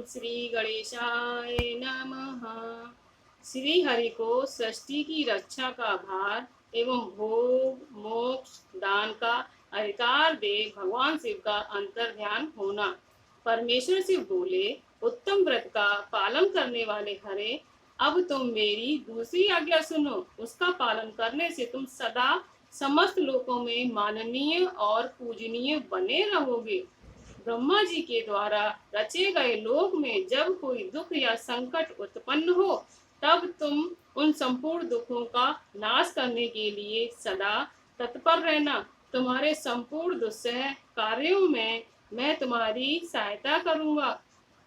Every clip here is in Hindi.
श्री गणेशाय नमः। श्री हरि को सृष्टि की रक्षा का भार एवं भोग मोक्ष दान का अधिकार दे भगवान शिव का अंतर ध्यान होना। परमेश्वर शिव बोले, उत्तम व्रत का पालन करने वाले हरे, अब तुम मेरी दूसरी आज्ञा सुनो। उसका पालन करने से तुम सदा समस्त लोकों में माननीय और पूजनीय बने रहोगे। ब्रह्मा जी के द्वारा रचे गए लोक में जब कोई दुख या संकट उत्पन्न हो, तब तुम उन संपूर्ण दुखों का नाश करने के लिए सदा तत्पर रहना। तुम्हारे संपूर्ण दुस्सह कार्यों में मैं तुम्हारी सहायता करूंगा।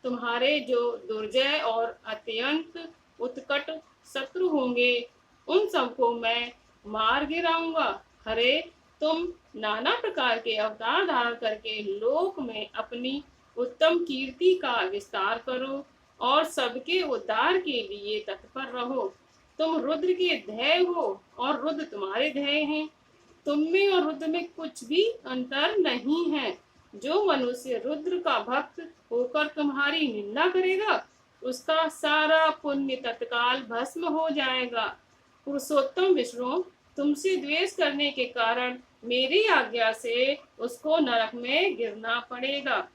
तुम्हारे जो दुर्जय और अत्यंत उत्कट शत्रु होंगे, उन सबको मैं मार गिराऊंगा। हरे, तुम नाना प्रकार के अवतार धारण करके लोक में अपनी उत्तम कीर्ति का विस्तार करो और सबके उद्धार के लिए तत्पर रहो। तुम रुद्र के ध्येय हो और रुद्र तुम्हारे ध्येय हैं। तुम में और रुद्र में कुछ भी अंतर नहीं है। जो मनुष्य रुद्र का भक्त होकर तुम्हारी निंदा करेगा, उसका सारा पुण्य तत्काल भस्म हो जाएगा। पुरुषोत्तम विष्णु, तुमसे द्वेष करने के कारण मेरी आज्ञा से उसको नरक में गिरना पड़ेगा।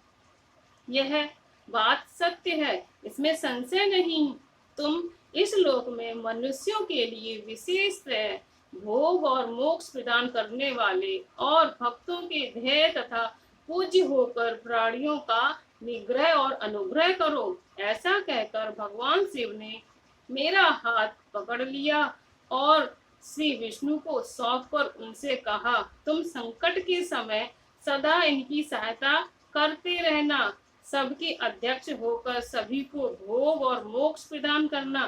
यह बात सत्य है, इसमें संशय नहीं। तुम इस लोक में मनुष्यों के लिए विशेषतः भोग और मोक्ष प्रदान करने वाले और भक्तों के ध्येय तथा पूज्य होकर प्राणियों का निग्रह और अनुग्रह करो। ऐसा कहकर भगवान शिव ने मेरा हाथ पकड़ लिया और श्री विष्णु को सौंपकर उनसे कहा, तुम संकट के समय सदा इनकी सहायता करते रहना। सबके अध्यक्ष होकर सभी को भोग और मोक्ष प्रदान करना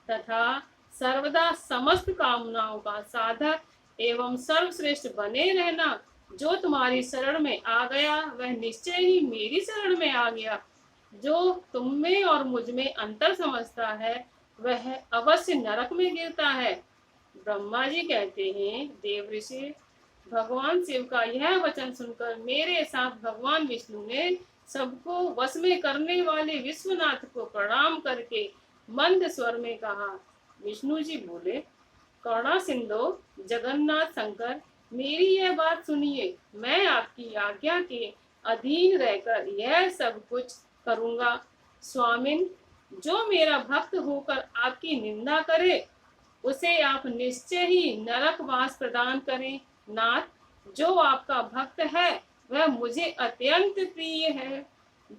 तथा सर्वदा समस्त कामनाओं का साधक एवं सर्वश्रेष्ठ बने रहना। जो तुम्हारी शरण में आ गया वह निश्चय ही मेरी शरण में आ गया। जो तुम में और मुझ में अंतर समझता है वह अवश्य नरक में गिरता है। ब्रह्मा जी कहते हैं, देव ऋषि, भगवान शिव का यह वचन सुनकर मेरे साथ भगवान विष्णु ने सबको वश में करने वाले विश्वनाथ को प्रणाम करके मंद स्वर में कहा। विष्णु जी बोले, करुणा सिंधु जगन्नाथ शंकर, मेरी यह बात सुनिए। मैं आपकी आज्ञा के अधीन रहकर यह सब कुछ करूंगा। स्वामिन, जो मेरा भक्त होकर आपकी निंदा करे उसे आप निश्चय ही नरक वास प्रदान करें। नाथ, जो आपका भक्त है वह मुझे अत्यंत प्रिय है।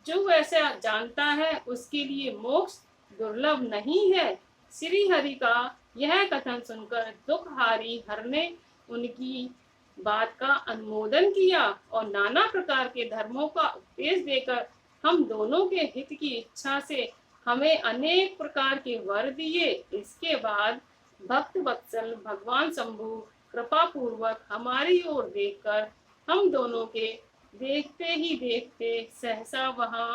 जो वैसा जानता है उसके लिए मोक्ष दुर्लभ नहीं है। श्री हरि का यह कथन सुनकर दुखहारी हर ने उनकी बात का अनुमोदन किया और नाना प्रकार के धर्मों का उपदेश देकर हम दोनों के हित की इच्छा से हमें अनेक प्रकार के वर दिए। इसके बाद भक्त वत्सल भगवान शंभु कृपा पूर्वक हमारी ओर देखकर हम दोनों के देखते ही देखते सहसा वहां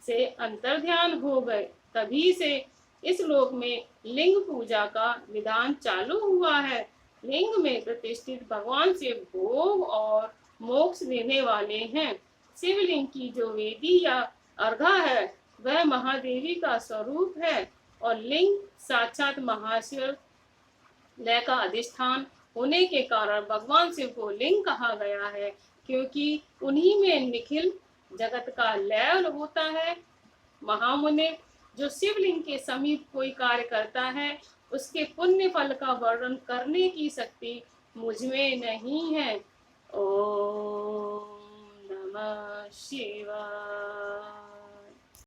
से अंतर्ध्यान हो गए। तभी से इस लोक में लिंग पूजा का विधान चालू हुआ है। लिंग में प्रतिष्ठित भगवान शिव भोग और मोक्ष देने वाले हैं। शिवलिंग की जो वेदी या अर्घा है वह महादेवी का स्वरूप है और लिंग साक्षात महाशिव लय का अधिष्ठान होने के कारण भगवान शिव को लिंग कहा गया है, क्योंकि उन्हीं में निखिल जगत का लय होता है। महामुने, जो शिवलिंग के समीप कोई कार्य करता है उसके पुण्य फल का वर्णन करने की शक्ति मुझ में नहीं है। ओम।